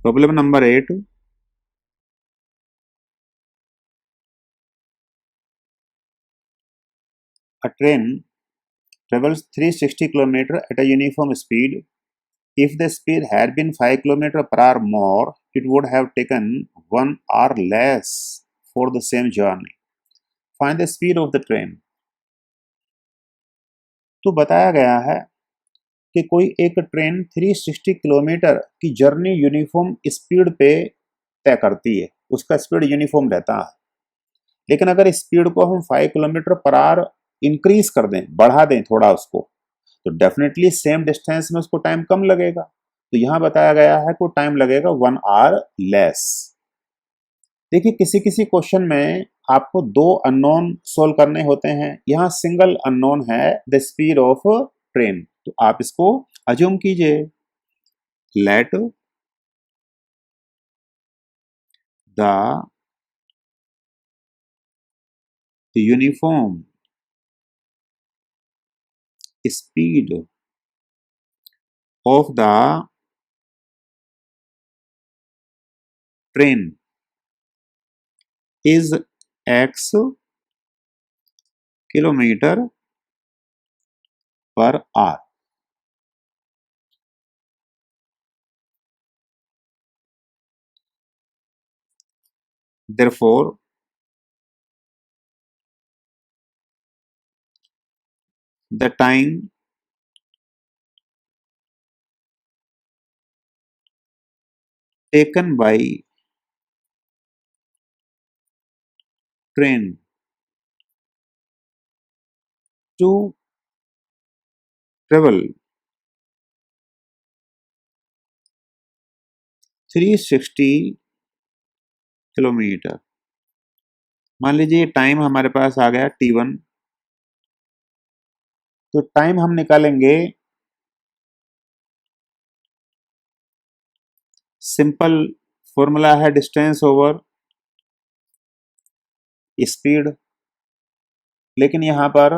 Problem number 8. A train travels 360 km at a uniform speed. If the speed had been 5 km per hour more, it would have taken 1 hour less for the same journey. Find the speed of the train. तो बताया गया है कि कोई एक train 360 kilometre की journey uniform speed पे तय करती है, उसका स्पीड यूनिफॉर्म रहता है। लेकिन अगर स्पीड को हम 5 किलोमीटर पर आवर इंक्रीज कर दें, बढ़ा दें थोड़ा उसको, तो डेफिनेटली सेम डिस्टेंस में उसको टाइम कम लगेगा। तो यहां बताया गया है कि टाइम लगेगा 1 आवर लेस। देखिए, किसी किसी क्वेश्चन में आपको 2 अननोन सोल्व करने होते हैं, यहां सिंगल अननोन है द स्पीड ऑफ ट्रेन, तो आप इसको अज्यूम कीजिए। Let the uniform speed of the train is x kilometer per our. Therefore, the time taken by train to travel 360 kilometre, मान लीजिए टाइम हमारे पास आ गया t1, तो टाइम हम निकालेंगे सिंपल फॉर्मूला है डिस्टेंस ओवर स्पीड, लेकिन यहां पर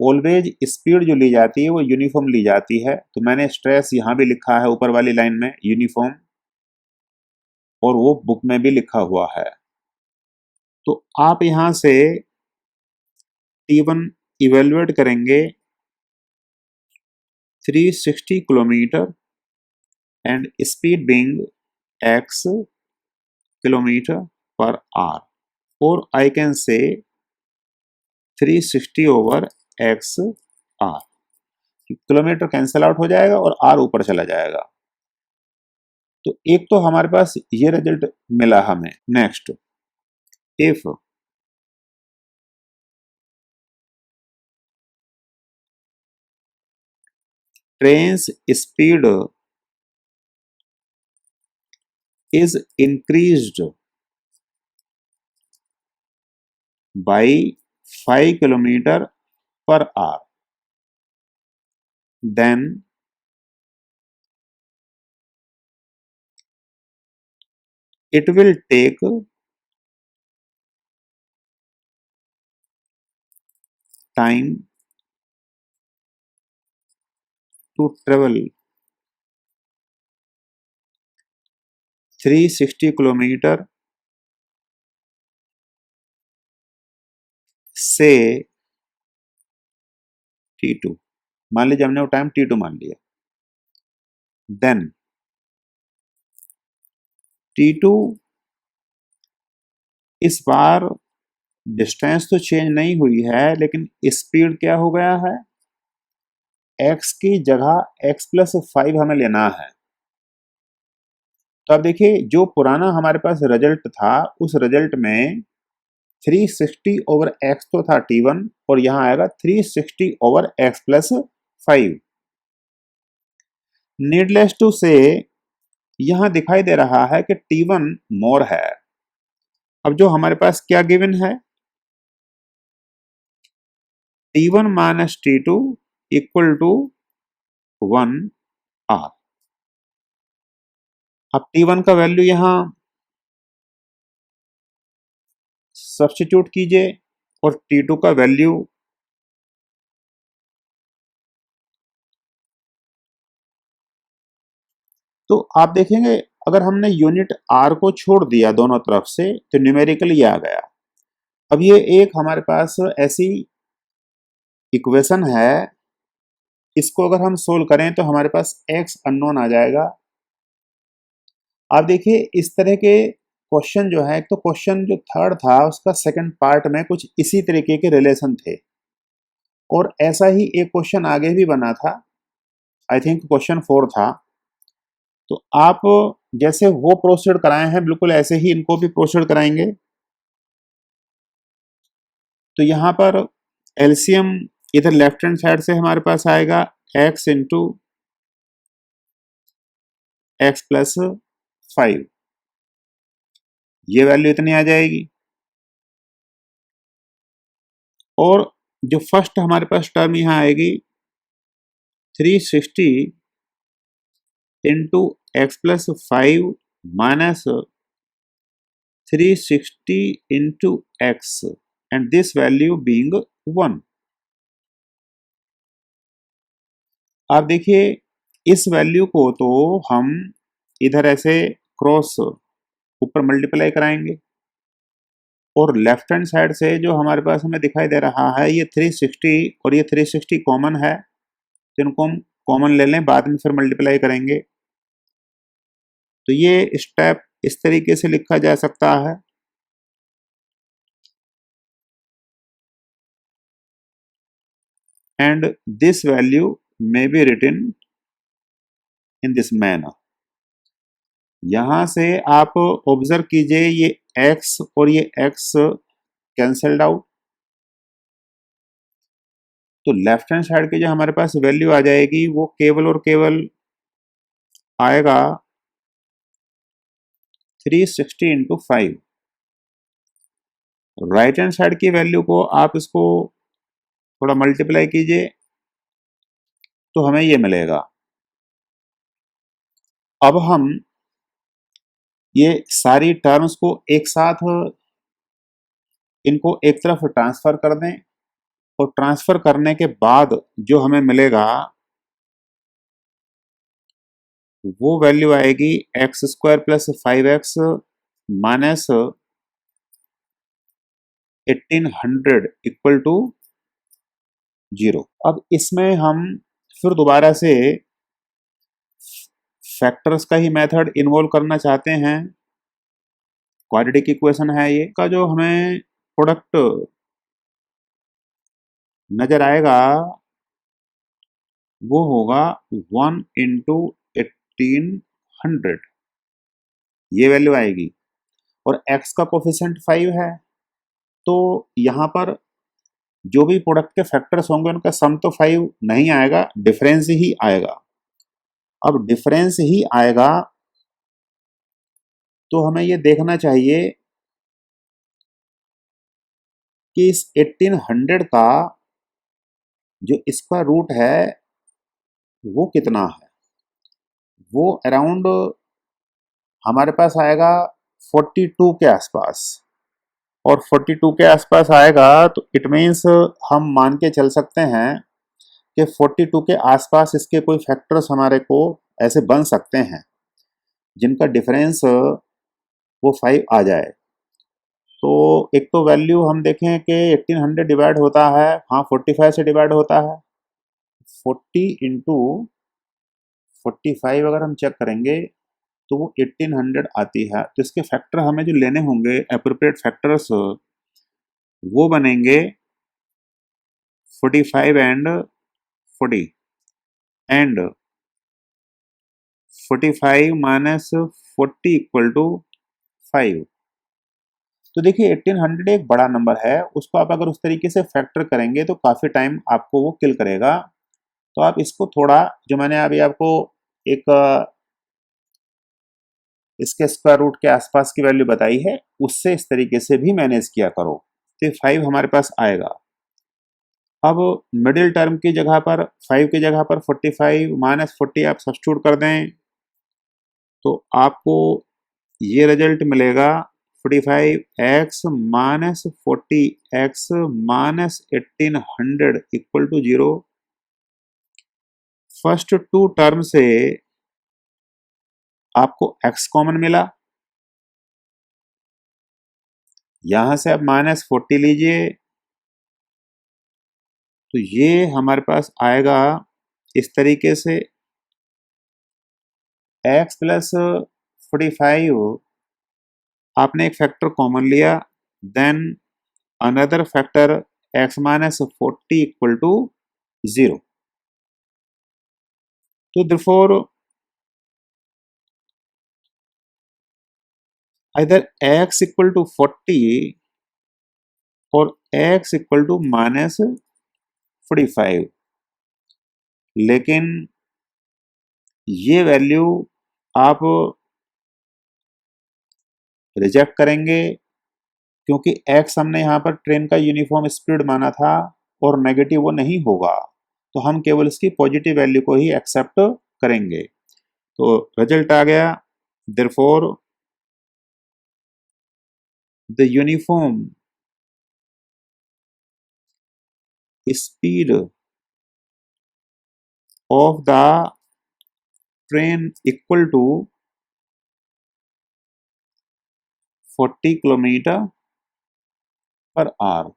ऑलवेज स्पीड जो ली जाती है वो यूनिफॉर्म ली जाती है, तो मैंने स्ट्रेस यहां भी लिखा है ऊपर वाली लाइन में यूनिफॉर्म, और वो बुक में भी लिखा हुआ है। तो आप यहां से T1 इवेल्युएट करेंगे 360 kilometer and speed being x kilometer per hour, और I can say 360 over x r, kilometer cancel out हो जाएगा और r ऊपर चला जाएगा। तो एक तो हमारे पास ये रिजल्ट मिला हमें। Next, if trains speed is increased by 5 kilometer per hour, then it will take time to travel 360 kilometre से T2, मान लीजिए हमने वो टाइम T2 मान लिया, देन T2 इस बार डिस्टेंस तो चेंज नहीं हुई है, लेकिन स्पीड क्या हो गया है, x की जगह x+5 हमें लेना है। तो अब देखिए, जो पुराना हमारे पास रिजल्ट था उस रिजल्ट में 360 ओवर x तो था T1, और यहां आएगा 360 ओवर x+5। नीडलेस टू से यहां दिखाई दे रहा है कि T1 मोर है। अब जो हमारे पास क्या गिवन है, T1 minus T2 equal to 1 r। अब T1 का वैल्यू यहां सब्स्टिट्यूट कीजिए और T2 का वैल्यू तो आप देखेंगे अगर हमने यूनिट आर को छोड़ दिया दोनों तरफ से तो न्यूमेरिकल ये आ गया। अब ये एक हमारे पास ऐसी इक्वेशन है, इसको अगर हम सोल्व करें तो हमारे पास एक्स अननोन आ जाएगा। आप देखिए इस तरह के क्वेश्चन जो है, एक तो क्वेश्चन जो थर्ड था उसका सेकंड पार्ट में कुछ इसी तरीके के रिलेशन थे, और ऐसा ही एक क्वेश्चन आगे भी बना था, आई थिंक क्वेश्चन 4 था। तो आप जैसे वो प्रोसीड कराए हैं बिल्कुल ऐसे ही इनको भी प्रोसीड कराएंगे। तो यहां पर एलसीएम इधर लेफ्ट हैंड साइड से हमारे पास आएगा x इंटू एक्स प्लस 5, ये वैल्यू इतनी आ जाएगी। और जो फर्स्ट हमारे पास टर्म यहां आएगी 360 into x plus 5 minus 360 into x and this value being 1। आप देखिए इस वैल्यू को तो हम इधर ऐसे क्रॉस ऊपर मल्टीप्लाई कराएंगे, और लेफ्ट हैंड साइड से जो हमारे पास हमें दिखाई दे रहा है ये 360 और ये 360 कॉमन है, जिनको हम कॉमन ले लें, बाद में फिर मल्टीप्लाई करेंगे। तो ये स्टेप इस तरीके से लिखा जा सकता है, and this value may be written in this manner. यहां से आप ऑब्जर्व कीजिए ये x और ये x कैंसल्ड आउट, तो लेफ्ट हैंड साइड की जो हमारे पास वैल्यू आ जाएगी वो केवल और केवल आएगा 360 इंटू 5। राइट हैंड साइड की वैल्यू को आप इसको थोड़ा मल्टीप्लाई कीजिए तो हमें ये मिलेगा। अब हम ये सारी टर्म्स को एक साथ इनको एक तरफ ट्रांसफर कर दें, और ट्रांसफर करने के बाद जो हमें मिलेगा वो वैल्यू आएगी x square plus 5x minus 1800 equal to 0। अब इसमें हम फिर दोबारा से फैक्टर्स का ही मेथड इन्वॉल्व करना चाहते हैं। क्वाड्रेटिक इक्वेशन है ये, का जो हमें प्रोडक्ट नजर आएगा वो होगा 1 इंटू 1800, ये वैल्यू आएगी, और x का कोफिशिएंट 5 है, तो यहां पर जो भी प्रोडक्ट के फैक्टर्स होंगे उनका सम तो 5 नहीं आएगा, डिफरेंस ही आएगा। अब डिफरेंस ही आएगा तो हमें ये देखना चाहिए कि इस 1800 का जो इसका रूट है वो कितना है। वो अराउंड हमारे पास आएगा 42 के आसपास, और 42 के आसपास आएगा तो इट मीन्स हम मान के चल सकते हैं कि 42 के आसपास इसके कोई फैक्टर्स हमारे को ऐसे बन सकते हैं जिनका डिफरेंस वो 5 आ जाए। तो एक तो वैल्यू हम देखें कि 1800 डिवाइड होता है, हाँ 45 से डिवाइड होता है, 40 इंटू 45 अगर हम चेक करेंगे तो वो 1800 आती है। तो इसके फैक्टर हमें जो लेने होंगे एप्रोप्रिएट फैक्टर्स वो बनेंगे 45 and 40 and 45 minus 40 equal to 5। तो देखिए 1800 एक बड़ा नंबर है, उसको आप अगर उस तरीके से फैक्टर करेंगे तो काफ़ी टाइम आपको वो किल करेगा। तो आप इसको थोड़ा, जो मैंने अभी आपको एक इसके स्क्वायर रूट के आसपास की वैल्यू बताई है उससे इस तरीके से भी मैनेज किया करो, तो 5 हमारे पास आएगा। अब मिडिल टर्म की जगह पर 5 की जगह पर 45 माइनस 40 आप सब्स्टिट्यूट कर दें तो आपको ये रिजल्ट मिलेगा 45x minus 40x minus 1800 equal to 0। First two term से आपको x कॉमन मिला, यहां से आप -40 लीजिए, तो ये हमारे पास आएगा इस तरीके से x प्लस 45, आपने एक फैक्टर कॉमन लिया, then another factor x -40 equal to 0। तो therefore either x equal to 40 और x इक्वल टू -45, लेकिन ये वैल्यू आप रिजेक्ट करेंगे क्योंकि x हमने यहाँ पर ट्रेन का यूनिफॉर्म स्पीड माना था और नेगेटिव वो नहीं होगा, तो हम केवल इसकी पॉजिटिव वैल्यू को ही एक्सेप्ट करेंगे। तो रिजल्ट आ गया, therefore the uniform speed of the train equal to 40 kilometre per our.